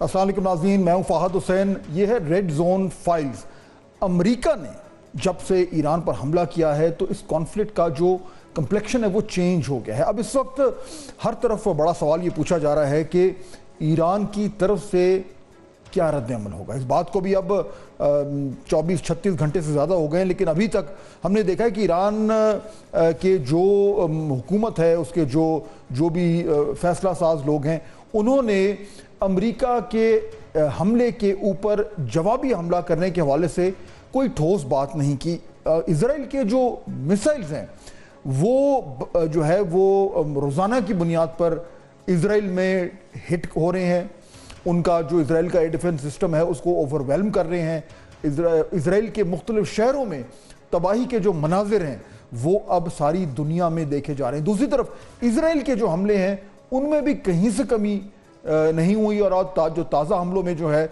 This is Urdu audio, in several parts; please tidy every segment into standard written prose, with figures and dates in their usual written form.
السلام علیکم ناظرین، میں ہوں فہد حسین۔ یہ ہے ریڈ زون فائلز۔ امریکہ نے جب سے ایران پر حملہ کیا ہے تو اس کانفلکٹ کا جو کمپلیکشن ہے وہ چینج ہو گیا ہے۔ اب اس وقت ہر طرف بڑا سوال یہ پوچھا جا رہا ہے کہ ایران کی طرف سے کیا رد عمل ہوگا۔ اس بات کو بھی اب 24-36 گھنٹے سے زیادہ ہو گئے ہیں، لیکن ابھی تک ہم نے دیکھا ہے کہ ایران کے جو حکومت ہے، اس کے جو بھی فیصلہ ساز لوگ ہیں، انہوں نے امریکہ کے حملے کے اوپر جوابی حملہ کرنے کے حوالے سے کوئی ٹھوس بات نہیں کی۔ اسرائیل کے جو میسائلز ہیں وہ جو ہے وہ روزانہ کی بنیاد پر اسرائیل میں ہٹ ہو رہے ہیں۔ ان کا جو اسرائیل کا ایئر ڈیفنس سسٹم ہے اس کو اوور ویلم کر رہے ہیں۔ اسرائیل کے مختلف شہروں میں تباہی کے جو مناظر ہیں وہ اب ساری دنیا میں دیکھے جا رہے ہیں۔ دوسری طرف اسرائیل کے جو حملے ہیں ان میں بھی کہیں سے کمی نہیں ہوئی، اور جو تازہ حملوں میں جو ہے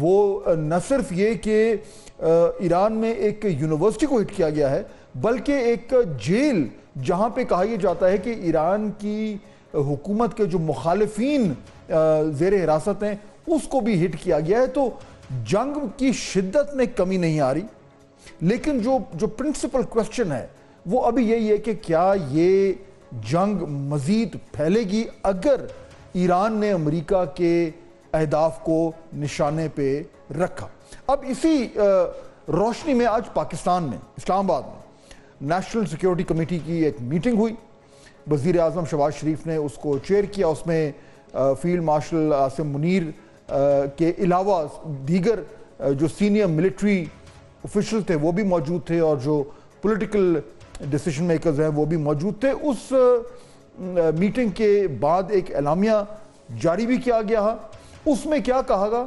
وہ نہ صرف یہ کہ ایران میں ایک یونیورسٹی کو ہٹ کیا گیا ہے، بلکہ ایک جیل جہاں پہ کہا یہ جاتا ہے کہ ایران کی حکومت کے جو مخالفین زیر حراست ہیں اس کو بھی ہٹ کیا گیا ہے۔ تو جنگ کی شدت میں کمی نہیں آ رہی، لیکن جو پرنسپل کوسچن ہے وہ ابھی یہی ہے کہ کیا یہ جنگ مزید پھیلے گی اگر ایران نے امریکہ کے اہداف کو نشانے پہ رکھا۔ اب اسی روشنی میں آج پاکستان میں اسلام آباد میں نیشنل سیکیورٹی کمیٹی کی ایک میٹنگ ہوئی۔ وزیر اعظم شہباز شریف نے اس کو چیئر کیا۔ اس میں فیلڈ مارشل عاصم منیر کے علاوہ دیگر جو سینئر ملٹری آفیشل تھے وہ بھی موجود تھے، اور جو پولیٹیکل ڈیسیشن میکرز ہیں وہ بھی موجود تھے۔ اس میٹنگ کے بعد ایک اعلامیہ جاری بھی کیا گیا ہے۔ اس میں کیا کہا گا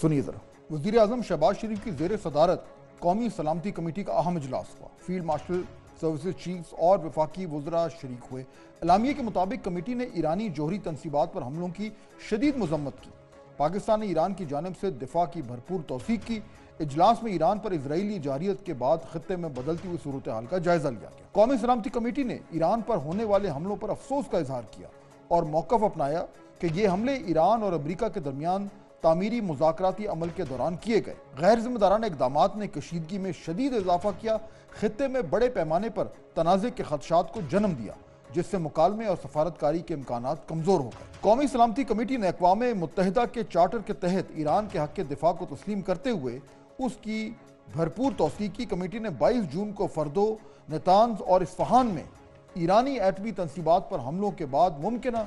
سنیے ذرا۔ وزیر اعظم شہباز شریف کی زیر صدارت قومی سلامتی کمیٹی کا اہم اجلاس ہوا۔ فیلڈ مارشل سروسز چیفز اور وفاقی وزراء شریک ہوئے۔ اعلامیے کے مطابق کمیٹی نے ایرانی جوہری تنصیبات پر حملوں کی شدید مذمت کی۔ پاکستان نے ایران کی جانب سے دفاع کی بھرپور توثیق کی۔ اجلاس میں ایران پر اسرائیلی جارحیت کے بعد خطے میں بدلتی ہوئی صورتحال کا جائزہ لیا گیا۔ قومی سلامتی کمیٹی نے ایران پر ہونے والے حملوں پر افسوس کا اظہار کیا اور موقف اپنایا کہ یہ حملے ایران اور امریکہ کے درمیان تعمیری مذاکراتی عمل کے دوران کیے گئے۔ غیر ذمہ دارانہ اقدامات نے کشیدگی میں شدید اضافہ کیا، خطے میں بڑے پیمانے پر تنازع کے خدشات کو جنم دیا، جس سے مکالمے اور سفارتکاری کے امکانات کمزور ہو گئے۔ قومی سلامتی کمیٹی نے اقوام متحدہ کے چارٹر کے تحت ایران کے حق کے دفاع کو تسلیم کرتے ہوئے اس کی بھرپور توثیق کی۔ کمیٹی نے 22 جون کو فردو، نتانز اور اصفہان میں ایرانی ایٹمی تنصیبات پر حملوں کے بعد ممکنہ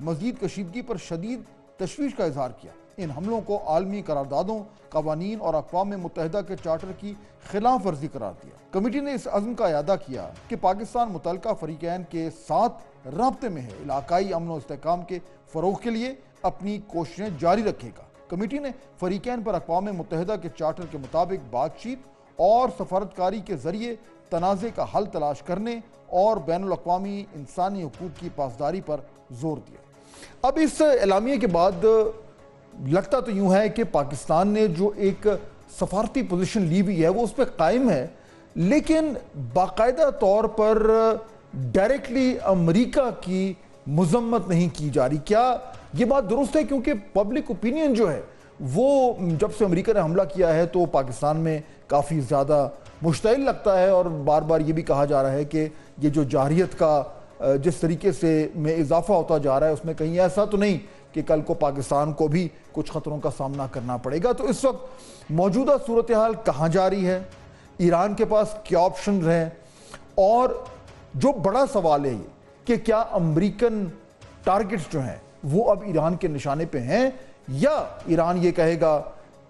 مزید کشیدگی پر شدید تشویش کا اظہار کیا۔ ان حملوں کو عالمی قراردادوں، قوانین اور اقوام متحدہ کے چارٹر کی خلاف ورزی قرار دیا۔ کمیٹی نے اس عزم کا اعادہ کیا کہ پاکستان متعلقہ فریقین کے ساتھ رابطے میں ہے، علاقائی امن و استحکام کے فروغ کے لیے اپنی کوششیں جاری رکھے گا۔ کمیٹی نے فریقین پر اقوام متحدہ کے چارٹر کے مطابق بات چیت اور سفارتکاری کے ذریعے تنازع کا حل تلاش کرنے اور بین الاقوامی انسانی حقوق کی پاسداری پر زور دیا۔ اب اس اعلامیے کے بعد لگتا تو یوں ہے کہ پاکستان نے جو ایک سفارتی پوزیشن لی بھی ہے وہ اس پہ قائم ہے، لیکن باقاعدہ طور پر ڈائریکٹلی امریکہ کی مذمت نہیں کی جا رہی۔ کیا یہ بات درست ہے؟ کیونکہ پبلک اوپینین جو ہے وہ جب سے امریکہ نے حملہ کیا ہے تو پاکستان میں کافی زیادہ مشتعل لگتا ہے، اور بار بار یہ بھی کہا جا رہا ہے کہ یہ جو جارحیت کا جس طریقے سے میں اضافہ ہوتا جا رہا ہے اس میں کہیں ایسا تو نہیں کہ کل کو پاکستان کو بھی کچھ خطروں کا سامنا کرنا پڑے گا۔ تو اس وقت موجودہ صورتحال کہاں جا رہی ہے، ایران کے پاس کیا آپشنز ہیں، اور جو بڑا سوال ہے یہ کہ کیا امریکن ٹارگٹس جو ہیں وہ اب ایران کے نشانے پہ ہیں، یا ایران یہ کہے گا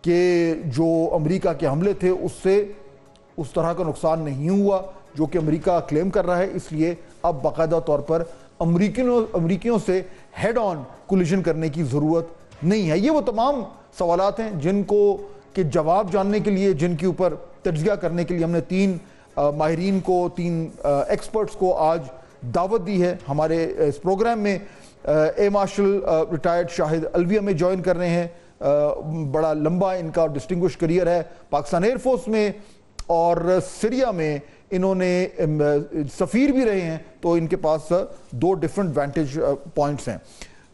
کہ جو امریکہ کے حملے تھے اس سے اس طرح کا نقصان نہیں ہوا جو کہ امریکہ کلیم کر رہا ہے، اس لیے اب باقاعدہ طور پر امریکیوں سے ہیڈ آن کولیشن کرنے کی ضرورت نہیں ہے۔ یہ وہ تمام سوالات ہیں جن کو کہ جواب جاننے کے لیے، جن کے اوپر تجزیہ کرنے کے لیے ہم نے 3 ماہرین کو، 3 ایکسپرٹس کو آج دعوت دی ہے ہمارے اس پروگرام میں۔ اے مارشل ریٹائرڈ شاہد الوی میں جوائن کر رہے ہیں، بڑا لمبا ان کا ڈسٹنگوش کریئر ہے پاکستان ایئر فورس میں، اور سیریا میں انہوں نے سفیر بھی رہے ہیں، تو ان کے پاس 2 ڈیفرنٹ وینٹیج پوائنٹس ہیں۔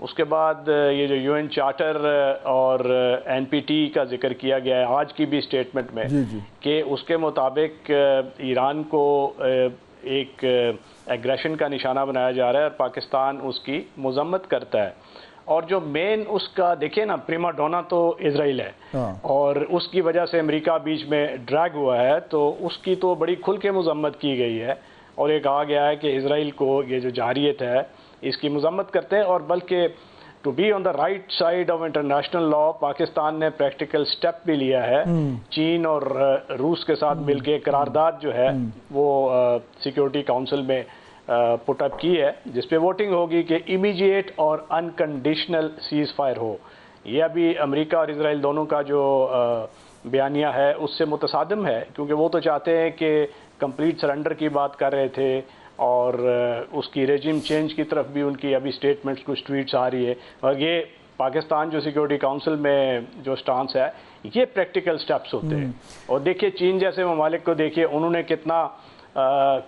اس کے بعد یہ جو یو این چارٹر اور این پی ٹی کا ذکر کیا گیا ہے آج کی بھی اسٹیٹمنٹ میں کہ اس کے مطابق ایران کو ایک ایگریشن کا نشانہ بنایا جا رہا ہے اور پاکستان اس کی مذمت کرتا ہے. اور جو مین اس کا دیکھیں نا پریما ڈونا تو اسرائیل ہے اور اس کی وجہ سے امریکہ بیچ میں ڈریگ ہوا ہے, تو اس کی تو بڑی کھل کے مذمت کی گئی ہے اور یہ کہا گیا ہے کہ اسرائیل کو یہ جو جارحیت ہے اس کی مذمت کرتے ہیں. اور بلکہ to be on the right side of international law Pakistan نے پریکٹیکل سٹیپ بھی لیا ہے, چین اور روس کے ساتھ مل کے قرارداد جو ہے وہ سیکیورٹی کاؤنسل میں پٹ اپ کی ہے جس پہ ووٹنگ ہوگی کہ امیڈیٹ اور انکنڈیشنل سیز فائر ہو. یہ ابھی امریکہ اور اسرائیل دونوں کا جو بیانیہ ہے اس سے متصادم ہے, کیونکہ وہ تو چاہتے ہیں کہ کمپلیٹ سرنڈر کی بات کر رہے تھے اور اس کی ریجیم چینج کی طرف بھی ان کی ابھی اسٹیٹمنٹس کچھ ٹویٹس آ رہی ہے. اور یہ پاکستان جو سیکیورٹی کاؤنسل میں جو سٹانس ہے یہ پریکٹیکل سٹیپس ہوتے ہیں. اور دیکھیے چین جیسے ممالک کو دیکھیے انہوں نے کتنا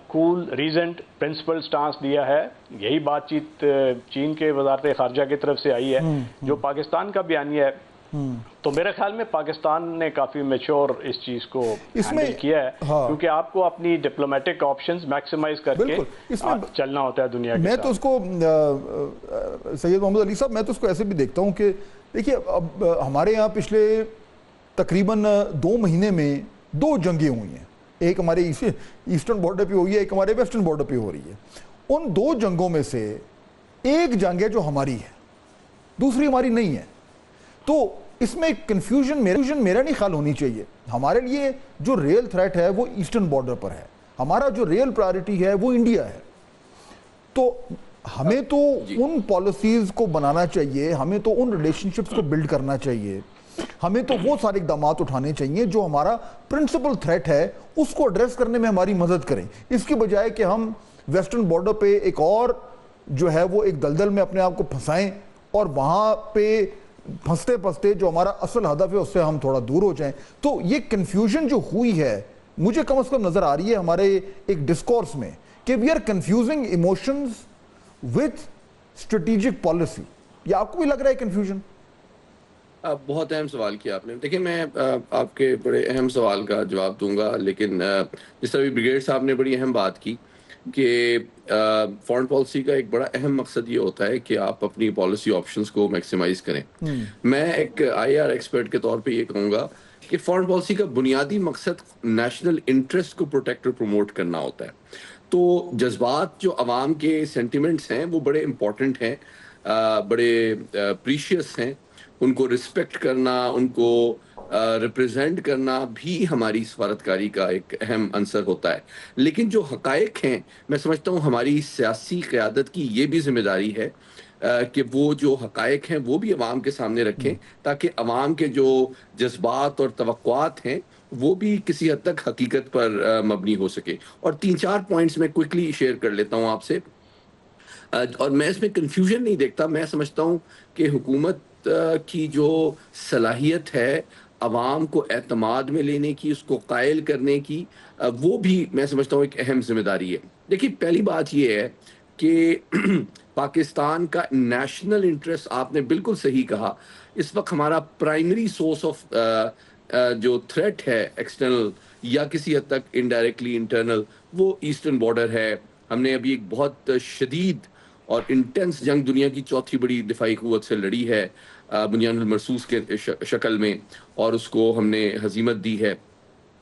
کول ریزنٹ پرنسپل سٹانس دیا ہے. یہی بات چیت چین کے وزارت خارجہ کی طرف سے آئی ہے جو پاکستان کا بیانیہ ہے. تو میرے خیال میں پاکستان نے کافی میچور اس چیز کو ہینڈل کیا ہے, کیونکہ آپ کو اپنی ڈپلومیٹک آپشنز میکسیمائز کر کے چلنا ہوتا ہے دنیا کے ساتھ. میں تو اس کو سید محمد علی صاحب میں تو اس کو ایسے بھی دیکھتا ہوں کہ دیکھیے اب ہمارے یہاں پچھلے تقریباً 2 مہینے میں 2 جنگیں ہوئی ہیں. ایک ہمارے ایسٹرن بارڈر پہ ہوئی ہے, ایک ہمارے ویسٹرن بارڈر پہ ہو رہی ہے. ان 2 جنگوں میں سے ایک جنگ ہے جو ہماری ہے, دوسری ہماری نہیں ہے. تو اس میں کنفیوژن میرا نہیں خیال ہونی چاہیے. ہمارے لیے جو ریئل تھریٹ ہے وہ ایسٹرن بارڈر پر ہے, ہمارا جو ریئل پرائرٹی ہے وہ انڈیا ہے. تو ہمیں تو ان پالیسیز کو بنانا چاہیے, ہمیں تو ان ریلیشن شپس کو بلڈ کرنا چاہیے, ہمیں تو وہ سارے اقدامات اٹھانے چاہیے جو ہمارا پرنسپل تھریٹ ہے اس کو ایڈریس کرنے میں ہماری مدد کریں, اس کی بجائے کہ ہم ویسٹرن بارڈر پہ ایک اور جو ہے وہ ایک دلدل میں اپنے آپ کو پھنسائیں اور وہاں پہ پھنستے پھنستے جو ہمارا اصل ہدف ہے اس سے ہم تھوڑا دور ہو جائیں. تو یہ کنفیوژن جو ہوئی ہے مجھے کم از کم نظر آ رہی ہے ہمارے ایک ڈسکورس میں کہ we are confusing emotions with strategic policy. یہ آپ کو بھی لگ رہا ہے کنفیوژن؟ بہت اہم سوال کیا آپ نے. دیکھیں میں آپ کے بڑے اہم سوال کا جواب دوں گا, لیکن جس طرح بریگیڈ صاحب نے بڑی اہم بات کی کہ فارن پالیسی کا ایک بڑا اہم مقصد یہ ہوتا ہے کہ آپ اپنی پالیسی آپشنز کو میکسیمائز کریں. میں ایک آئی آر ایکسپرٹ کے طور پہ یہ کہوں گا کہ فارن پالیسی کا بنیادی مقصد نیشنل انٹرسٹ کو پروٹیکٹ اور پروموٹ کرنا ہوتا ہے. تو جذبات جو عوام کے سینٹیمنٹس ہیں وہ بڑے امپورٹنٹ ہیں, بڑے پریشیس ہیں. ان کو رسپیکٹ کرنا, ان کو ریپریزنٹ کرنا بھی ہماری سفارتکاری کا ایک اہم عنصر ہوتا ہے. لیکن جو حقائق ہیں میں سمجھتا ہوں ہماری سیاسی قیادت کی یہ بھی ذمہ داری ہے کہ وہ جو حقائق ہیں وہ بھی عوام کے سامنے رکھیں تاکہ عوام کے جو جذبات اور توقعات ہیں وہ بھی کسی حد تک حقیقت پر مبنی ہو سکے. اور 3-4 پوائنٹس میں کوئکلی شیئر کر لیتا ہوں آپ سے. اور میں اس میں کنفیوژن نہیں دیکھتا. میں سمجھتا ہوں کہ حکومت کی جو صلاحیت ہے عوام کو اعتماد میں لینے کی, اس کو قائل کرنے کی, وہ بھی میں سمجھتا ہوں ایک اہم ذمہ داری ہے. دیکھیے پہلی بات یہ ہے کہ پاکستان کا نیشنل انٹرسٹ, آپ نے بالکل صحیح کہا, اس وقت ہمارا پرائمری سورس آف جو تھریٹ ہے ایکسٹرنل یا کسی حد تک انڈائریکٹلی انٹرنل وہ ایسٹرن بارڈر ہے. ہم نے ابھی ایک بہت شدید اور انٹینس جنگ دنیا کی 4تھی بڑی دفاعی قوت سے لڑی ہے بنیان المرصوص کے شکل میں, اور اس کو ہم نے ہزیمت دی ہے.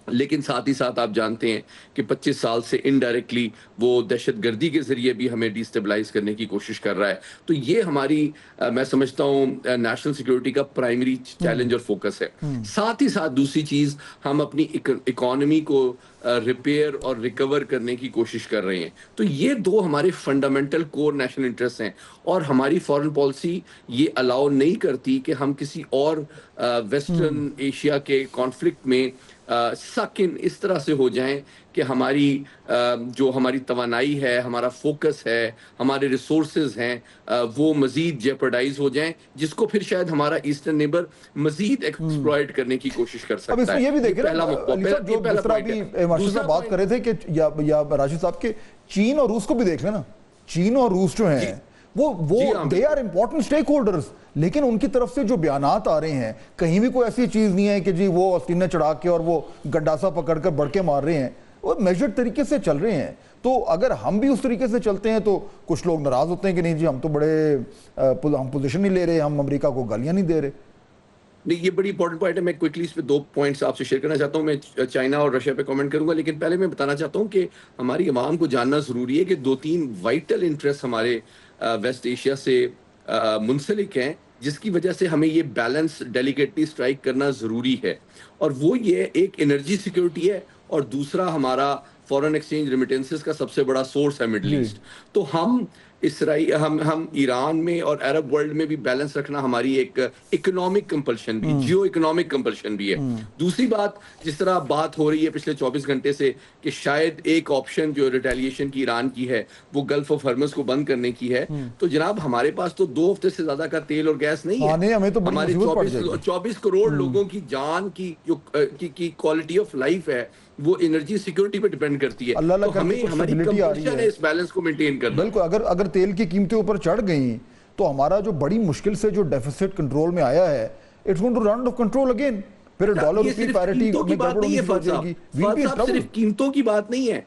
لیکن ساتھ ہی ساتھ آپ جانتے ہیں کہ 25 سال سے انڈائریکٹلی وہ دہشت گردی کے ذریعے بھی ہمیں ڈی اسٹیبلائز کرنے کی کوشش کر رہا ہے. تو یہ ہماری میں سمجھتا ہوں نیشنل سیکیورٹی کا پرائمری چیلنج اور فوکس ہے. ساتھ ہی ساتھ دوسری چیز, ہم اپنی اکانومی کو ریپیئر اور ریکور کرنے کی کوشش کر رہے ہیں. تو یہ 2 ہمارے فنڈامنٹل کور نیشنل انٹرسٹ ہیں, اور ہماری فارن پالیسی یہ الاؤ نہیں کرتی کہ ہم کسی اور ویسٹرن ایشیا کے کانفلکٹ میں سکن اس طرح سے ہو جائیں کہ ہماری جو ہماری توانائی ہے, ہمارا فوکس ہے, ہمارے ریسورسز ہیں, وہ مزید جیپرڈائز ہو جائیں, جس کو پھر شاید ہمارا ایسٹرن نیبر مزید ایکسپلوئٹ کرنے کی کوشش کر سکتا ہے. اب اس میں یہ بھی دیکھیں نا جس طرح بھی ماشاء صاحب بات کر رہے تھے کہ یا راشد صاحب کے چین اور روس کو بھی دیکھ لیں نا. چین اور روس جو ہیں وہ they are important stakeholders, لیکن ان کی طرف سے جو بیانات آ رہے ہیں کہیں بھی کوئی ایسی چیز نہیں ہے کہ جی وہ آستینہ چڑھا کے اور وہ گڈاسا پکڑ کر بڑکے مار رہے ہیں, وہ میجرڈ طریقے سے چل رہے ہیں. تو اگر ہم بھی اس طریقے سے چلتے ہیں تو کچھ لوگ ناراض ہوتے ہیں کہ نہیں جی ہم تو بڑے ہم پوزیشن نہیں لے رہے, ہم امریکہ کو گالیاں نہیں دے رہے. نہیں, یہ بڑی امپورٹنٹ پوائنٹ ہے. میں کوئکلی اس پہ 2 پوائنٹس آپ سے شیئر کرنا چاہتا ہوں. میں چائنا اور رشیا پہ کامنٹ کروں گا, لیکن پہلے میں بتانا چاہتا ہوں کہ ہماری عوام کو جاننا ضروری ہے کہ 2-3 وائٹل انٹرسٹ ہمارے ویسٹ ایشیا سے منسلک ہیں, جس کی وجہ سے ہمیں یہ بیلنس ڈیلیکیٹلی اسٹرائک کرنا ضروری ہے. اور وہ یہ ایک انرجی سیکیورٹی ہے, اور دوسرا ہمارا فورن ایکسچینج ریمیٹنسز کا سب سے بڑا سورس ہے مڈل ایسٹ. تو ہم ہم ایران میں اور عرب ورلڈ میں بھی بیلنس رکھنا ہماری ایک اکنامک کمپلشن بھی, جیو اکنامک کمپلشن بھی ہے. دوسری بات, جس طرح بات ہو رہی ہے پچھلے 24 گھنٹے سے کہ شاید ایک آپشن جو ریٹیلیشن کی ایران کی ہے وہ گلف آف ہرمز کو بند کرنے کی ہے, تو جناب ہمارے پاس تو 2 ہفتے سے زیادہ کا تیل اور گیس نہیں ہے. ہمارے 24 کروڑ لوگوں کی جان کی جو کوالٹی آف لائف ہے وہ انرجی سیکیورٹی پہ ڈیپینڈ کرتی ہے. تو ہمیں ہماری کمپلشن ہے اس بیلنس کو مینٹین کرنا. بالکل, اگر تیل کی قیمتیں اوپر چڑھ گئیں تو ہمارا جو بڑی مشکل سے جو ڈیفیسٹ کنٹرول میں آیا ہے, it's going to run out of control again. پھر ڈالر روپی پیرٹی میں گڑبڑ ہونی شروع ہو جائے گی. صرف قیمتوں کی بات نہیں ہے.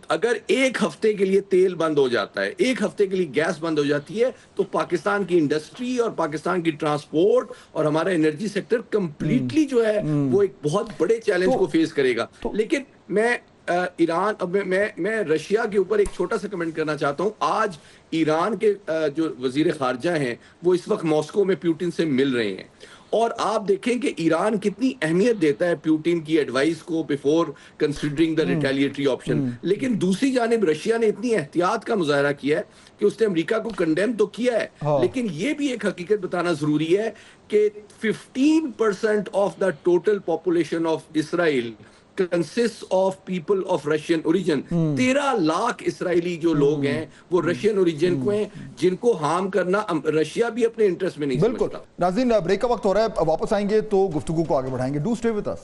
اگر ایک ہفتے کے لیے تیل بند ہو جاتا ہے, ایک ہفتے کے لیے گیس بند ہو جاتی ہے, تو پاکستان کی انڈسٹری اور پاکستان کی ٹرانسپورٹ اور ہمارا انرجی سیکٹر کمپلیٹلی جو ہے وہ ایک بہت بڑے چیلنج کو فیس کرے گا. لیکن میں ایران, اب میں رشیا کے اوپر ایک چھوٹا سا کمنٹ کرنا چاہتا ہوں. آج ایران کے جو وزیر خارجہ ہیں وہ اس وقت ماسکو میں پیوٹن سے مل رہے ہیں, اور آپ دیکھیں کہ ایران کتنی اہمیت دیتا ہے پیوٹن کی ایڈوائس کو بیفور کنسیڈرنگ دا ریٹیلیٹری آپشن. لیکن دوسری جانب رشیا نے اتنی احتیاط کا مظاہرہ کیا ہے کہ اس نے امریکہ کو کنڈیم تو کیا ہے, لیکن یہ بھی ایک حقیقت بتانا ضروری ہے کہ 15% of the total population of Israel consists of people of Russian origin. 13 lakh اسرائیلی جو لوگ ہیں وہ رشین اوریجن کو ہیں, جن کو ہارم کرنا رشیا بھی اپنے انٹرسٹ میں نہیں سمجھتا. بالکل. ناظرین, بریک کا وقت ہو رہا ہے, واپس آئیں گے تو گفتگو کو آگے بڑھائیں گے. Do stay with us.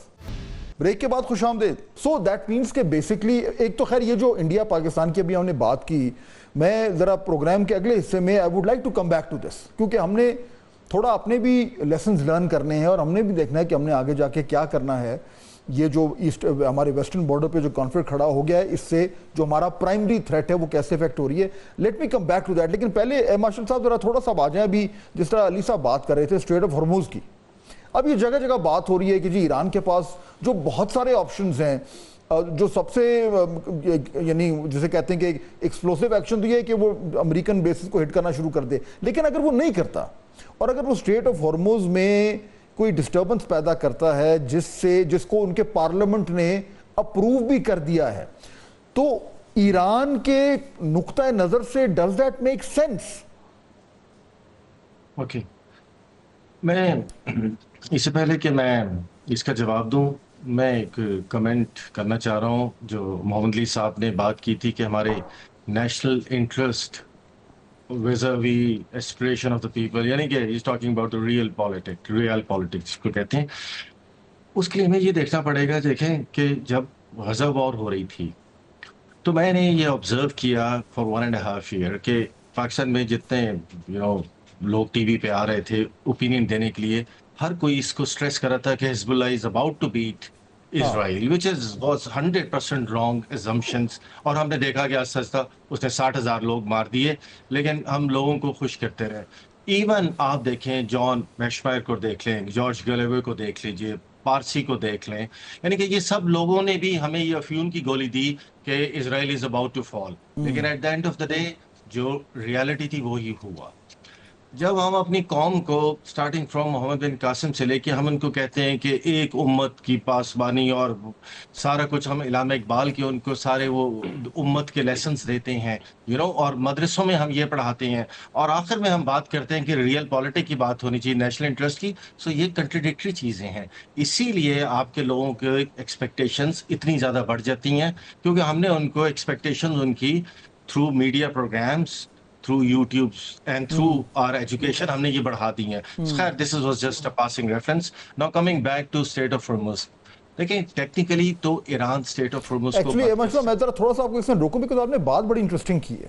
Break کے بعد خوش آمدید. سو دیٹ مینس کہ بیسکلی ایک تو خیر یہ جو انڈیا پاکستان کی ابھی ہم نے بات کی, میں ذرا پروگرام کے اگلے حصے میں I would like to come back to this, کیونکہ ہم نے تھوڑا اپنے بھی لیسنز لرن کرنے ہیں اور ہم نے بھی دیکھنا ہے کہ ہم نے آگے جا کے کیا کرنا ہے. یہ جو ایسٹ ہمارے ویسٹرن بارڈر پہ جو کانفلکٹ کھڑا ہو گیا ہے, اس سے جو ہمارا پرائمری تھریٹ ہے وہ کیسے افیکٹ ہو رہی ہے. Let me come back to that. لیکن پہلے مارشل صاحب ذرا تھوڑا سا آ جائیں. ابھی جس طرح علی صاحب بات کر رہے تھے اسٹریٹ آف ہرموز کی, اب یہ جگہ جگہ بات ہو رہی ہے کہ جی ایران کے پاس جو بہت سارے آپشنز ہیں, جو سب سے یعنی جسے کہتے ہیں کہ ایکسپلوسیو ایکشن تو یہ ہے کہ وہ امریکن بیسز کو ہٹ کرنا شروع کر دے. لیکن اگر وہ نہیں کرتا اور اگر وہ اسٹریٹ آف ہرموز میں کوئی ڈسٹربنس پیدا کرتا ہے جس کو ان کے پارلیمنٹ نے اپروو بھی کر دیا ہے, تو ایران کے نقطہ نظر سے does that make sense? Okay, میں اس سے پہلے کہ میں اس کا جواب دوں, میں ایک کمنٹ کرنا چاہ رہا ہوں. جو محمد علی صاحب نے بات کی تھی کہ ہمارے national interest vis-a-vis aspiration of the people, یعنی کہ he's talking about the real politics کو کہتے ہیں. اس کے لیے ہمیں یہ دیکھنا پڑے گا. دیکھیں کہ جب غزہ وار ہو رہی تھی تو میں نے یہ آبزرو کیا for 1.5 year کہ پاکستان میں جتنے لوگ ٹی وی پہ آ رہے تھے اوپینین دینے کے لیے, ہر کوئی اس کو سٹریس کر رہا تھا کہ حزب اللہ is about to beat Israel, which was 100% wrong assumptions. اور ہم نے دیکھا کہ آہستہ اس نے 60,000 لوگ مار دیے, لیکن ہم لوگوں کو خوش کرتے رہے. ایون آپ دیکھیں جان میشمائر کو دیکھ لیں, جارج گلیوے کو دیکھ لیجئے, پارسی کو دیکھ لیں, یعنی کہ یہ سب لوگوں نے بھی ہمیں یہ افیون کی گولی دی کہ اسرائیل از اباؤٹ ٹو فال. لیکن at the end of the day جو ریالٹی تھی وہی ہوا. جب ہم اپنی قوم کو سٹارٹنگ فرام محمد بن قاسم سے لے کے ہم ان کو کہتے ہیں کہ ایک امت کی پاسبانی اور سارا کچھ, ہم علامہ اقبال کے ان کو سارے وہ امت کے لیسنز دیتے ہیں اور مدرسوں میں ہم یہ پڑھاتے ہیں, اور آخر میں ہم بات کرتے ہیں کہ ریئل پالیٹک کی بات ہونی چاہیے, نیشنل انٹرسٹ کی. سو یہ کنٹراڈکٹری چیزیں ہیں. اسی لیے آپ کے لوگوں کے ایکسپیکٹیشنز اتنی زیادہ بڑھ جاتی ہیں, کیونکہ ہم نے ان کو ایکسپیکٹیشنز ان کی through media programs, through YouTube and through our education ہم نے یہ بڑھا دی ہیں. خیر, this was just a passing reference. Now coming back to state of Hormuz. دیکھیں ٹیکنیکلی تو ایران state of Hormuz کو ایکچولی میں ذرا تھوڑا سا آپ کو اس میں روکوں, بیکاز آپ نے بات بڑی انٹرسٹنگ کی ہے.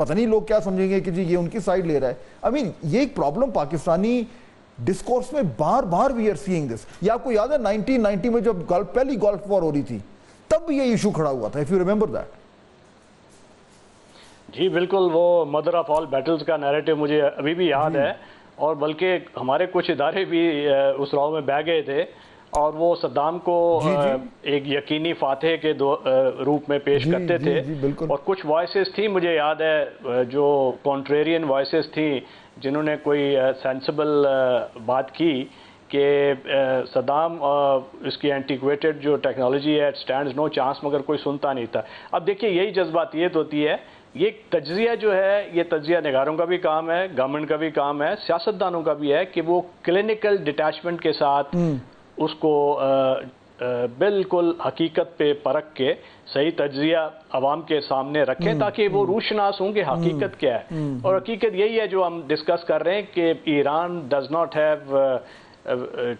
پتہ نہیں لوگ کیا سمجھیں گے کہ جی یہ ان کی سائڈ لے رہا ہے. آئی مین یہ ایک پرابلم پاکستانی ڈسکورس میں بار بار وی آر سیئنگ دس. یہ آپ کو یاد ہے 1990 میں جب پہلی گلف وار ہو رہی تھی تب بھی یہ ایشو کھڑا ہوا تھا, اف یو ریمبر دیٹ. جی بالکل, وہ مدر آف آل بیٹلز کا نیریٹو مجھے ابھی بھی یاد ہے, اور بلکہ ہمارے کچھ ادارے بھی اس راؤ میں بہ گئے تھے, اور وہ صدام کو ایک یقینی فاتح کے روپ میں پیش کرتے تھے. اور کچھ وائسز تھیں مجھے یاد ہے جو کانٹریرین وائسز تھیں جنہوں نے کوئی سینسبل بات کی کہ صدام اس کی اینٹیکویٹڈ جو ٹیکنالوجی ہے اٹ اسٹینڈز نو چانس, مگر کوئی سنتا نہیں تھا. اب دیکھیے یہی جذباتیت ہوتی ہے, یہ تجزیہ جو ہے یہ تجزیہ نگاروں کا بھی کام ہے, گورنمنٹ کا بھی کام ہے, سیاستدانوں کا بھی ہے کہ وہ کلینکل ڈیٹیچمنٹ کے ساتھ اس کو بالکل حقیقت پہ پرکھ کے صحیح تجزیہ عوام کے سامنے رکھیں تاکہ وہ روشناس ہوں کہ حقیقت کیا ہے. اور حقیقت یہی ہے جو ہم ڈسکس کر رہے ہیں کہ Iran does not have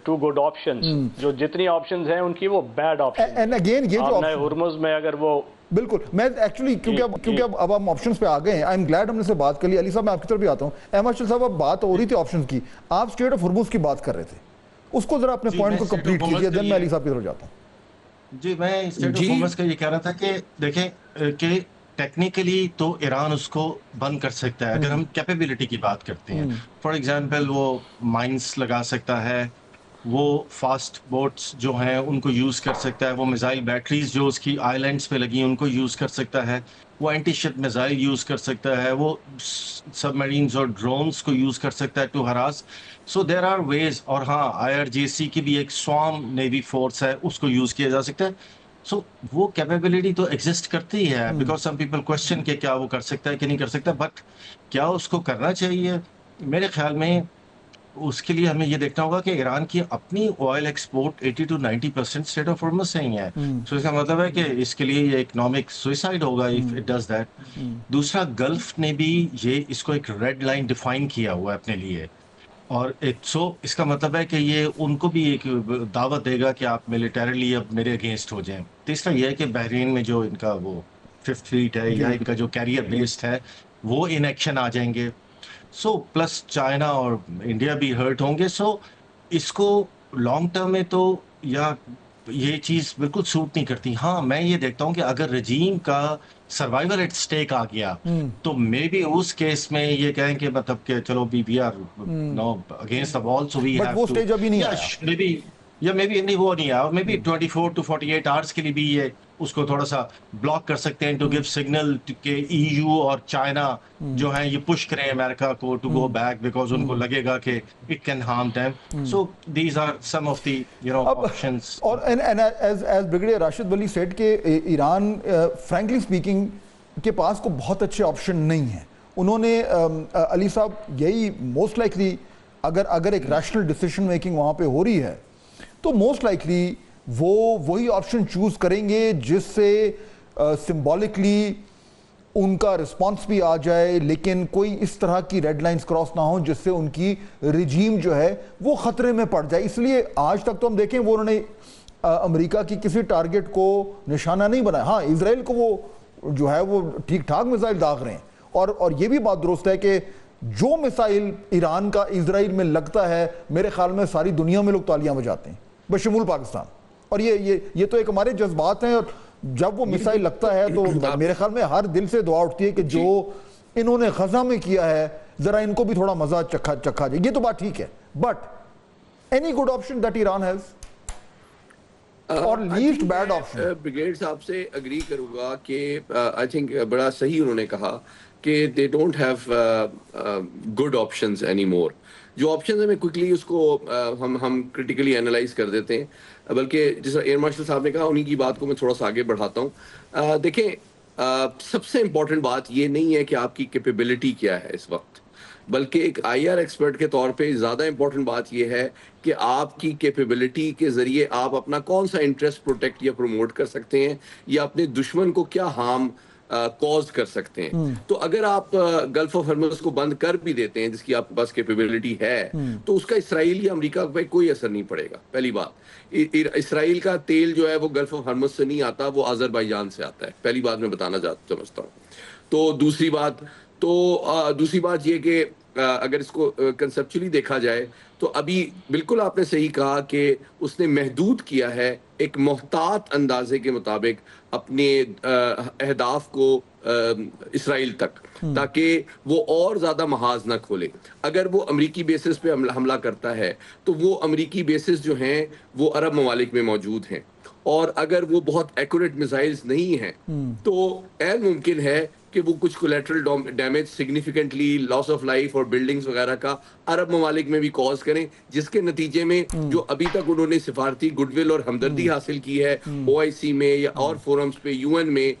two good options, جو جتنی آپشنز ہیں ان کی وہ بیڈ آپشن. آپ نئے ہرمز میں اگر وہ بالکل, میں ایکچولی کیونکہ اب ہم آپشنز پہ آ گئے ہیں, آئی ایم گلیڈ ہم نے سے بات کر لی. علی صاحب میں آپ کی طرف بھی آتا ہوں. احمد شاہ صاحب اب بات ہو رہی تھی آپشنز کی, آپ اسٹریٹ آف ہرمز کی بات کر رہے تھے, اس کو ذرا اپنے پوائنٹ کو کمپلیٹ کیجیے, دین میں علی صاحب کی طرف جاتا ہوں. جی میں اسٹیٹ آف ہرمز کا یہ کہہ رہا تھا کہ دیکھیں کہ ٹیکنیکلی تو ایران اس کو بند کر سکتا ہے اگر ہم کیپیبلٹی کی بات کرتے ہیں. فار ایگزامپل وہ مائنس لگا سکتا ہے, وہ فاسٹ بوٹس جو ہیں ان کو یوز کر سکتا ہے, وہ میزائل بیٹریز جو اس کی آئی لینڈس پہ لگی ہیں ان کو یوز کر سکتا ہے, وہ اینٹی شپ میزائل یوز کر سکتا ہے, وہ سب میرینز اور ڈرونز کو یوز کر سکتا ہے to harass. So there are ویز. اور ہاں IRGC کی بھی ایک سوام نیوی فورس ہے, اس کو یوز کیا جا سکتا ہے. سو وہ کیپیبلٹی تو ایگزسٹ کرتی ہے, بیکاز سم پیپل کوشچن کہ کیا وہ کر سکتا ہے کہ نہیں کر سکتا, بٹ کیا اس کو کرنا چاہیے؟ میرے خیال میں اس کے لیے ہمیں یہ دیکھنا ہوگا کہ ایران کی اپنی oil export 80 to 90% strait of Hormuz سے ہی ہے. سو اس کا مطلب ہے کہ اس کے لیے یہ اکنامک سوئسائڈ ہوگا اف اٹ ڈز دیٹ. دوسرا, گلف نے بھی یہ اس کو ایک ریڈ لائن ڈیفائن کیا ہوا ہے اپنے لیے, اور سو اس کا مطلب ہے کہ یہ ان کو بھی ایک دعوت دے گا کہ آپ ملیٹریلی اب میرے اگینسٹ ہو جائیں. تیسرا یہ ہے کہ بحرین میں جو ان کا وہ 5th فلیٹ ہے یا ان کا جو کیریئر بیسڈ ہے وہ ان ایکشن آ جائیں گے. سو پلس چائنا اور انڈیا بھی ہرٹ ہوں گے. سو اس کو لانگ ٹرم میں تو یا یہ چیز بالکل سوٹ نہیں کرتی. ہاں میں یہ دیکھتا ہوں کہ اگر رجیم کا سروائیول ایٹ اسٹیک آ گیا تو مے بی اس کیس میں یہ کہیں کہ مطلب کہ چلو we are know against the وال, سو وی ہیو ٹو, وہ سٹیج ابھی نہیں آیا, مے بی یا مے بی نہیں, وہ نہیں آیا, مے بی 24 to 48 آورس کے لیے بھی یہ اس کو تھوڑا سا بلاک کر سکتے ہیں ٹو گیو سگنل کہ EU اور چائنا جو ہیں یہ پش کریں امریکہ کو ٹو گو بیک, بیکاز ان کو لگے گا کہ it can harm them. So these are some of the options. اور as brigadier Rashid Wali said کہ ایران فرینکلی اسپیکنگ کے پاس کو بہت اچھے آپشن نہیں ہیں. انہوں نے علی صاحب یہی موسٹ لائکلی اگر ایک ریشنل ڈیسیشن میکنگ وہاں پہ ہو رہی ہے تو موسٹ لائکلی وہ وہی آپشن چوز کریں گے جس سے سمبولکلی ان کا رسپانس بھی آ جائے, لیکن کوئی اس طرح کی ریڈ لائنز کراس نہ ہوں جس سے ان کی رجیم جو ہے وہ خطرے میں پڑ جائے. اس لیے آج تک تو ہم دیکھیں وہ انہوں نے امریکہ کی کسی ٹارگٹ کو نشانہ نہیں بنایا. ہاں اسرائیل کو وہ جو ہے وہ ٹھیک ٹھاک میزائل داغ رہے ہیں, اور یہ بھی بات درست ہے کہ جو میسائل ایران کا اسرائیل میں لگتا ہے میرے خیال میں ساری دنیا میں لوگ تالیاں بجاتے ہیں بشمول پاکستان. اور یہ تو ایک ہمارے جذبات ہیں, اور جب وہ میسائل لگتا ہے تو میرے خیال میں ہر دل سے دعا اٹھتی ہے کہ جو انہوں نے غزہ میں کیا ہے ذرا ان کو بھی تھوڑا مزہ چکھا جائے. یہ تو بات ٹھیک ہے, but any good option that Iran has اور لیسٹ بیڈ آپشن. بریگیڈ صاحب سے اگری کروں گا کہ آئی تھنک بڑا صحیح انہوں نے کہا کہ they don't have good options any more. جو آپشنز ہیں میں کوئکلی اس کو ہم کرٹیکلی اینالائز کر دیتے ہیں, بلکہ جس طرح ایئر مارشل صاحب نے کہا انہی کی بات کو میں تھوڑا سا آگے بڑھاتا ہوں. دیکھیں سب سے امپورٹنٹ بات یہ نہیں ہے کہ آپ کی کیپیبلٹی کیا ہے اس وقت, بلکہ ایک IR ایکسپرٹ کے طور پہ زیادہ امپورٹنٹ بات یہ ہے کہ آپ کی کیپیبلٹی کے ذریعے آپ اپنا کون سا انٹرسٹ پروٹیکٹ یا پروموٹ کر سکتے ہیں, یا اپنے دشمن کو کیا ہارم کوز کر سکتے ہیں. تو اگر آپ گلف آف ہرمز کو بند کر بھی دیتے ہیں جس کی آپ کے پاس کیپیبلٹی ہے, تو اس کا اسرائیل یا امریکہ پہ کوئی اثر نہیں پڑے گا. پہلی بات, اسرائیل کا تیل جو ہے وہ گلف آف ہرمز سے نہیں آتا, وہ آذربائیجان سے آتا ہے. پہلی بات میں بتانا سمجھتا ہوں. تو دوسری بات, تو دوسری بات یہ کہ اگر اس کو کنسپچولی دیکھا جائے تو ابھی بالکل آپ نے صحیح کہا کہ اس نے محدود کیا ہے ایک محتاط اندازے کے مطابق اپنے اہداف کو اسرائیل تک، تاکہ وہ اور زیادہ محاذ نہ کھولے. اگر وہ امریکی بیسس پہ حملہ کرتا ہے تو وہ امریکی بیسس جو ہیں وہ عرب ممالک میں موجود ہیں، اور اگر وہ بہت ایکوریٹ میزائلز نہیں ہیں تو عین ممکن ہے کہ وہ کچھ collateral damage significantly loss of life اور بلڈنگز وغیرہ کا عرب ممالک میں بھی کاز کریں، جس کے نتیجے میں جو ابھی تک انہوں نے سفارتی گڈ ول اور ہمدردی حاصل کی ہے او آئی سی میں یا اور فورمز پہ یو این میں،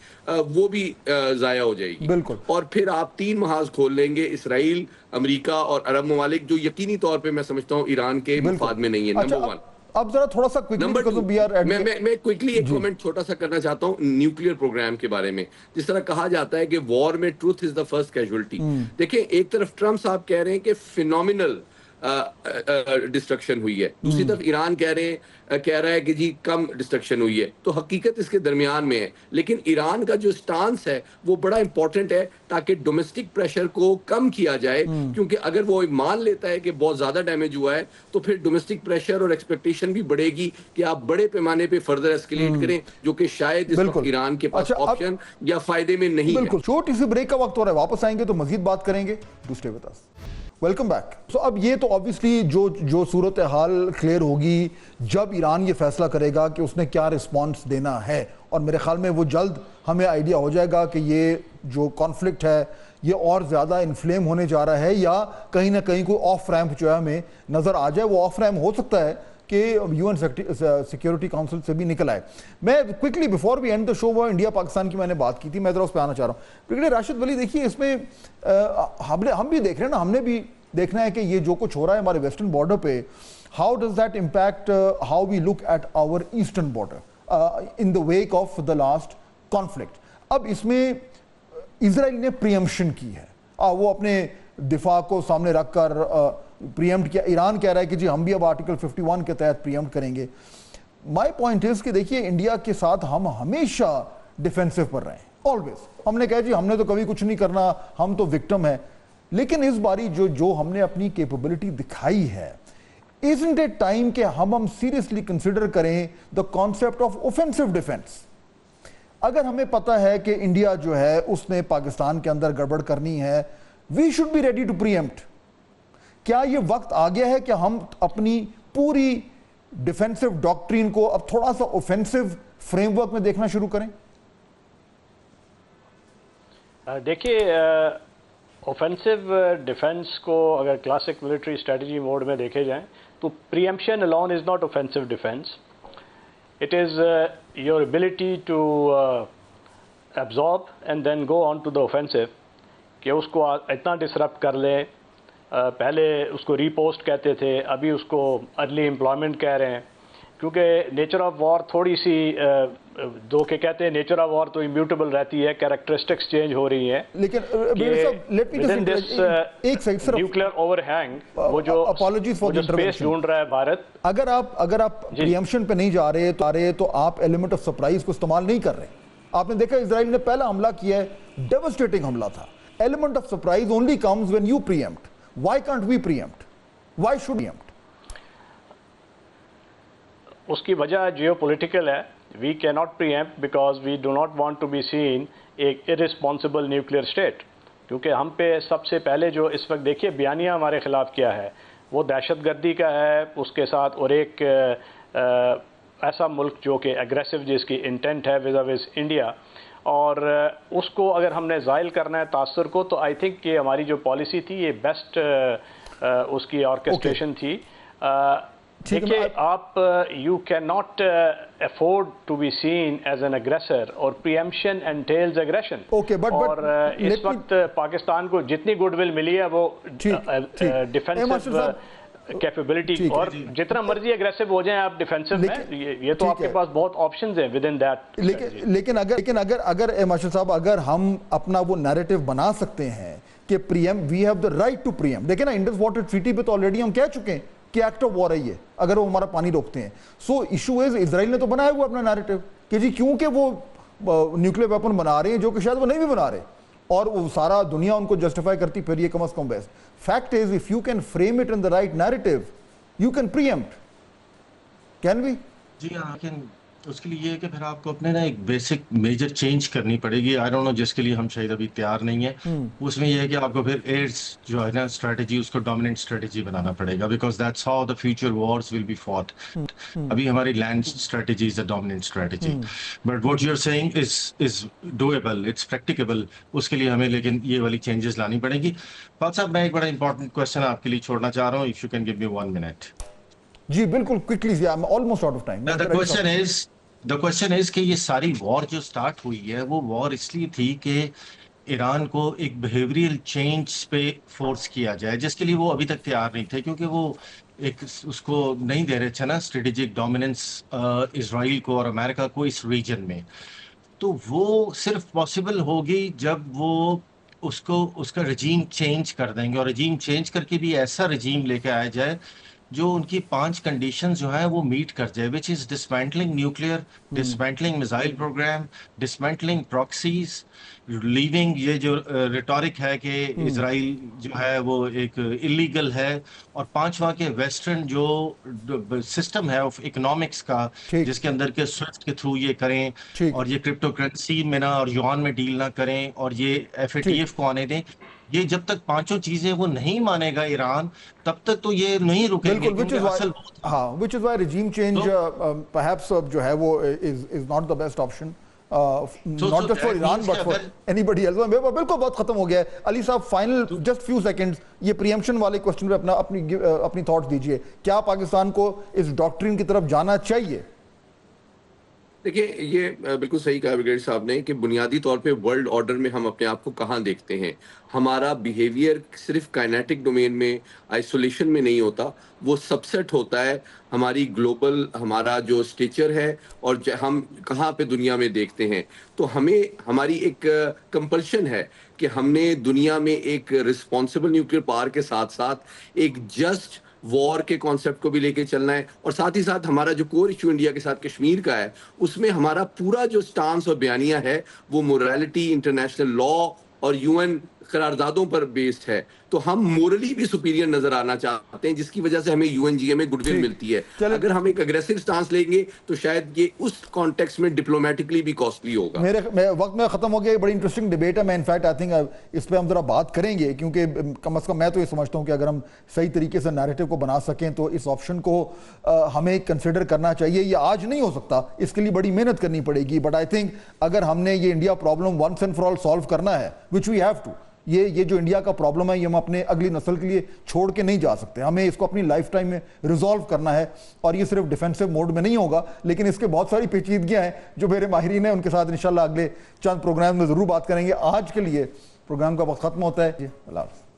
وہ بھی ضائع ہو جائے گی. بالکل. اور پھر آپ 3 محاذ کھول لیں گے، اسرائیل، امریکہ اور عرب ممالک، جو یقینی طور پہ میں سمجھتا ہوں ایران کے مفاد میں نہیں ہے. نمبر 1. اب ذرا تھوڑا سا میں کوئکلی ایک کمنٹ چھوٹا سا کرنا چاہتا ہوں نیوکلیئر پروگرام کے بارے میں. جس طرح کہا جاتا ہے کہ وار میں ٹروتھ از دا فرسٹ کیجوالٹی. دیکھیں، ایک طرف ٹرمپ صاحب کہہ رہے ہیں کہ فینومینل ڈسٹرکشن ہوئی ہے، دوسری طرف ایران کہہ رہا ہے کہ جی کم ڈسٹرکشن ہوئی ہے. تو حقیقت اس کے درمیان میں ہے. لیکن ایران کا جو سٹانس ہے وہ بڑا امپورٹنٹ ہے تاکہ ڈومیسٹک پریشر کو کم کیا جائے، کیونکہ اگر وہ مان لیتا ہے کہ بہت زیادہ ڈیمیج ہوا ہے تو پھر ڈومیسٹک پریشر اور ایکسپیکٹیشن بھی بڑھے گی کہ آپ بڑے پیمانے پہ فردر ایسکیلیٹ کریں، جو کہ شاید اس وقت ایران کے پاس آپشن یا فائدے میں نہیں ہے. بالکل. چھوٹی سی بریک کا وقت ہو رہا ہے، واپس آئیں گے تو مزید بات کریں گے. دوسرے بتا ویلکم بیک. سو اب یہ تو آبویسلی جو صورتحال کلیئر ہوگی جب ایران یہ فیصلہ کرے گا کہ اس نے کیا رسپانس دینا ہے، اور میرے خیال میں وہ جلد ہمیں آئیڈیا ہو جائے گا کہ یہ جو کانفلکٹ ہے یہ اور زیادہ انفلیم ہونے جا رہا ہے یا کہیں نہ کہیں کوئی آف ریمپ جو ہے ہمیں نظر آ جائے. وہ آف ریمپ ہو سکتا ہے کہ یو این سیکیورٹی کاؤنسل سے بھی نکل آئے. میں quickly before we end the show, وہ انڈیا پاکستان کی میں نے بات کی تھی، میں ذرا اس پہ آنا چاہ رہا ہوں. برگیڈیئر راشد ولی، دیکھیے اس میں ہم بھی دیکھ رہے ہیں نا، ہم نے بھی دیکھنا ہے کہ یہ جو کچھ ہو رہا ہے ہمارے ویسٹرن بارڈر پہ، how does that impact how we look at our eastern border in the wake of the last conflict. اب اس میں اسرائیل نے پریمپشن کی ہے، وہ اپنے دفاع کو سامنے رکھ کر پریمپٹ کیا. ایران کہہ رہا ہے کہ جی ہم بھی اب آرٹیکل 51 کے تحت پریمپٹ کریں گے. مائی پوائنٹ از کہ دیکھیے انڈیا کے ساتھ ہم ہمیشہ ڈیفینسو پر رہے ہیں، آلویز. ہم نے کہا جی ہم نے تو کبھی کچھ نہیں کرنا، ہم تو وکٹم ہیں. لیکن اس باری جو ہم نے اپنی کیپیبلٹی دکھائی ہے، isn't it time کہ ہم سیریسلی کنسیڈر کریں the concept of offensive defence. اگر ہمیں پتہ ہے کہ انڈیا جو ہے اس نے پاکستان کے اندر گڑبڑ کرنی ہے، we should be ready to preempt. کیا یہ وقت آ گیا ہے کہ ہم اپنی پوری ڈیفینسو ڈاکٹرین کو اب تھوڑا سا اوفینسو فریم ورک میں دیکھنا شروع کریں؟ دیکھیے، اوفینسو ڈیفینس کو اگر کلاسک ملٹری اسٹریٹجی موڈ میں دیکھے جائیں تو preemption alone is not offensive defence. It is your ability to absorb and then go on to the offensive، کہ اس کو اتنا ڈسرپٹ کر لیں. پہلے اس کو ریپوسٹ کہتے تھے، ابھی اس کو ارلی امپلائمنٹ کہہ رہے ہیں، کیونکہ نیچر آف وار تھوڑی سی دو کہ کہتے ہیں نیچر آف وار تو امیوٹیبل رہتی ہے، کیریکٹرسٹکس چینج ہو رہی ہیں. لیکن نیوکلیئر اوور ہینگ وہ جو اسپیس ڈھونڈ رہا ہے بھارت، اگر آپ پریمپشن پہ نہیں جا رہے تو آپ ایلیمنٹ آف سرپرائز کو استعمال نہیں کر رہے. آپ نے دیکھا اسرائیل نے پہلا حملہ کیا ہے، ڈیوسٹیٹنگ حملہ تھا. Element of surprise only comes when you pre-empt. Why can't we preempt? Why should we preempt? اس کی وجہ جیو پولیٹیکل ہے. We cannot preempt because we do not want to be seen ایک irresponsible nuclear state. کیونکہ ہم پہ سب سے پہلے جو اس وقت دیکھیے بیانیہ ہمارے خلاف کیا ہے، وہ دہشت گردی کا ہے، اس کے ساتھ اور ایک ایسا ملک جو کہ اگریسو جس کی انٹینٹ ہے وز انڈیا، اور اس کو اگر ہم نے زائل کرنا ہے تاثر کو، تو آئی تھنک کہ ہماری جو پالیسی تھی یہ بیسٹ اس کی آرکسٹریشن تھی. دیکھیے آپ you can not afford to be seen as an aggressor, اور پریمپشن انٹیلز اگریشن. اور اس وقت پاکستان کو جتنی گڈ ول ملی ہے وہ ڈیفینسو کیپیبلٹی، اور جتنا مرضی اگریسو ہو جائیں آپ ڈیفینسو میں، یہ تو آپ کے پاس بہت آپشنز ہیں ود ان دیٹ. لیکن اگر مارشل صاحب اگر ہم اپنا وہ نیریٹو بنا سکتے ہیں کہ we have the right to preempt. دیکھیں نا، انڈس واٹر ٹریٹی پہ تو آلریڈی ہم کہہ چکے ہیں کہ ایکٹ آف وار ہے یہ، اگر وہ ہمارا پانی روکتے ہیں. سو ایشو از اسرائیل نے تو بنایا ہوا اپنا نیریٹو کہ جی کیونکہ وہ نیوکلیئر ویپن بنا رہے ہیں جو کہ شاید وہ نہیں بھی بنا رہے، اور وہ سارا دنیا ان کو جسٹیفائی کرتی پھر یہ کم از کم best. Fact is if you can frame it in the right narrative you can preempt. Can we? جی ہاں، اس کے لیے یہ ہے کہ پھر آپ کو اپنے نا ایک بیسک میجر چینج کرنی پڑے گی. آئی ڈونٹ نو جس کے لیے ہم شاید ابھی تیار نہیں ہیں. اس میں یہ ہے کہ آپ کو پھر ایڈز جو ہے نا اسٹریٹجی، اس کو ڈومیننٹ اسٹریٹجی بنانا پڑے گا، because that's how the future wars will be fought. ابھی ہماری land strategy is a dominant strategy, but what you are seeing is doable, it's practicable. اس کے لیے ہمیں لیکن یہ والی چینجز لانی پڑیں گی. فاضل صاحب، میں ایک بڑا امپورٹنٹ کوشچن آپ کے لیے چھوڑنا چاہ رہا ہوں، if you can give me 1 minute. جی بالکل، quickly, I am almost out of time. The question is کہ یہ ساری وار جو سٹارٹ ہوئی ہے، وہ وار اس لیے تھی کہ ایران کو ایک بیہیویئرل چینج پہ فورس کیا جائے، جس کے لیے وہ ابھی تک تیار نہیں تھے، کیونکہ وہ ایک اس کو نہیں دے رہے تھے نا اسٹریٹجک ڈومیننس اسرائیل کو اور امریکہ کو اس ریجن میں. تو وہ صرف پاسبل ہوگی جب وہ اس کا رجیم چینج کر دیں گے، اور رجیم چینج کر کے بھی ایسا رجیم لے کے آیا جائے جو ان کی 5 کنڈیشنز جو ہیں وہ میٹ کر جائے، which is dismantling nuclear, dismantling missile programme, dismantling proxies, leaving یہ جو ریٹورک ہے کہ اسرائیل جو ہے وہ ایک اللیگل ہے، اور 5واں کے ویسٹرن جو سسٹم ہے آف اکنامکس کا، جس کے اندر کے سوئفٹ کے تھرو یہ کریں، اور یہ کرپٹو کرنسی میں نہ اور یوان میں ڈیل نہ کریں، اور یہ FATF کو آنے دیں. یہ جب تک 5 چیزیں وہ نہیں مانے گا ایران، تب تک تو یہ نہیں رکیں گے. which is why regime change perhaps جو ہے وہ is not the best option, not just for Iran but for anybody else. بالکل بہت ختم ہو گیا ہے. علی صاحب فائنل just few seconds یہ پریمپشن والے کوسچن پہ اپنی تھاٹس دیجئے. کیا پاکستان کو اس ڈاکٹرین کی طرف جانا چاہیے؟ دیکھیں، یہ بالکل صحیح کہا بریگیڈ صاحب نے کہ بنیادی طور پہ ورلڈ آرڈر میں ہم اپنے آپ کو کہاں دیکھتے ہیں. ہمارا بیہیویئر صرف کائنیٹک ڈومین میں آئسولیشن میں نہیں ہوتا، وہ سب سیٹ ہوتا ہے ہماری گلوبل، ہمارا جو اسٹیچر ہے اور ہم کہاں پہ دنیا میں دیکھتے ہیں. تو ہماری ایک کمپلشن ہے کہ ہم نے دنیا میں ایک رسپانسبل نیوکلیئر پاور کے ساتھ ساتھ ایک جسٹ وار کے کانسیپٹ کو بھی لے کے چلنا ہے. اور ساتھ ہی ساتھ ہمارا جو کور ایشو انڈیا کے ساتھ کشمیر کا ہے، اس میں ہمارا پورا جو سٹانس اور بیانیہ ہے وہ مورالٹی، انٹرنیشنل لا اور UN قراردادوں پر بیسڈ ہے. تو ہم مورلی بھی سپیریئر نظر آنا چاہتے ہیں، جس کی وجہ سے ہمیں UNGA میں گڈ ول ملتی ہے. اگر ہم ایک اگریسو سٹانس لیں گے تو شاید یہ اس کانٹیکس میں ڈپلومیٹکلی بھی کاسٹلی ہوگا. میرے وقت میں ختم ہو گیا. بڑی انٹرسٹنگ ڈیبیٹ ہے. میں انفیکٹ آئی تھنک اس پہ ہم ذرا بات کریں گے، کیونکہ کم از کم میں تو یہ سمجھتا ہوں کہ اگر ہم صحیح طریقے سے نیریٹو کو بنا سکیں تو اس آپشن کو ہمیں کنسیڈر کرنا چاہیے. یہ آج نہیں ہو سکتا، اس کے لیے بڑی محنت کرنی پڑے گی. بٹ آئی تھنک اگر ہم نے یہ India problem once and for all solve کرنا ہے، وچ وی ہیو ٹو، یہ جو انڈیا کا پرابلم ہے یہ ہم اپنے اگلی نسل کے لیے چھوڑ کے نہیں جا سکتے. ہمیں اس کو اپنی لائف ٹائم میں ریزالو کرنا ہے، اور یہ صرف ڈیفینسو موڈ میں نہیں ہوگا، لیکن اس کے بہت ساری پیچیدگیاں ہیں جو میرے ماہرین ہیں ان کے ساتھ انشاءاللہ اگلے چند پروگرام میں ضرور بات کریں گے. آج کے لیے پروگرام کا وقت ختم ہوتا ہے. اللہ حافظ.